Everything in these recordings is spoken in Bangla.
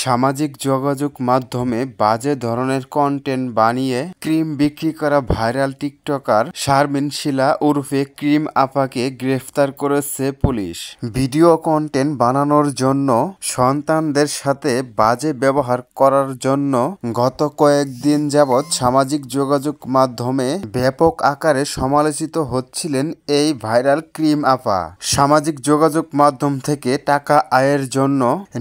সামাজিক যোগাযোগ মাধ্যমে বাজে ধরনের কন্টেন্ট বানিয়ে ক্রিম বিক্রি করা ভাইরাল টিকটকার শারমিন শিলা ওরফে ক্রিম আপাকে গ্রেফতার করেছে পুলিশ। ভিডিও কন্টেন্ট বানানোর জন্য সন্তানদের সাথে বাজে ব্যবহার করার জন্য গত কয়েকদিন যাবৎ সামাজিক যোগাযোগ মাধ্যমে ব্যাপক আকারে সমালোচিত হচ্ছিলেন এই ভাইরাল ক্রিম আপা। সামাজিক যোগাযোগ মাধ্যম থেকে টাকা আয়ের জন্য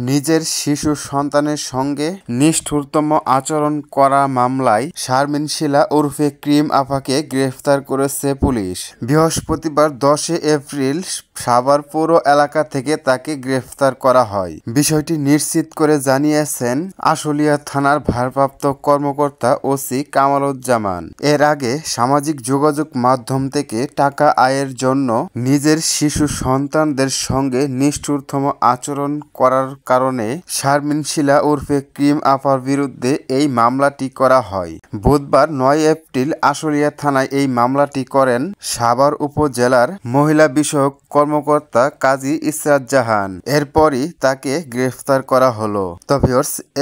নিজের শিশু সন্তানের সঙ্গে নিষ্ঠুরতম আচরণ করা মামলায় শারমিন শিলা ওরফে ক্রিম আপাকে গ্রেফতার করেছে পুলিশ। বৃহস্পতিবার 10 এপ্রিল সাভার পৌর এলাকা থেকে তাকে গ্রেফতার করা হয়। বিষয়টি নিশ্চিত করে জানিয়েছেন আশুলিয়া থানার ভারপ্রাপ্ত কর্মকর্তা ওসি কামালুজ্জামান। এর আগে সামাজিক যোগাযোগ মাধ্যম থেকে টাকা আয়ের জন্য নিজের শিশু সন্তানদের সঙ্গে নিষ্ঠুরতম আচরণ করার কারণে শারমিন শিলা ওরফে ক্রিম আপার বিরুদ্ধে এই মামলাটি করা হয়। বুধবার 9 এপ্রিল আশুলিয়া থানায় এই মামলাটি করেন সাভার উপজেলার মহিলা বিষয়ক কর্মকর্তা কাজী ইসরাত জাহান। এরপরই তাকে গ্রেফতার করা হলো। তবে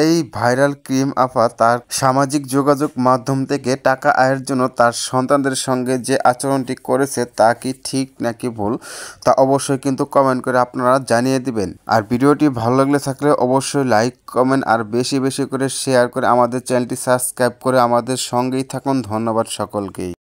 এই ভাইরাল ক্রিম আপা তার সামাজিক যোগাযোগ মাধ্যম থেকে টাকা আয়ের জন্য তার সন্তানদের সঙ্গে যে আচরণটি করেছে তা কি ঠিক নাকি ভুল তা অবশ্যই কিন্তু কমেন্ট করে আপনারা জানিয়ে দিবেন। আর ভিডিওটি ভালো লাগলে থাকলে অবশ্যই লাইক কমেন্ট আর বেশি বেশি করে শেয়ার করে আমাদের চ্যানেলটি সাবস্ক্রাইব করে আমাদের সঙ্গেই থাকুন। ধন্যবাদ সকলকেই।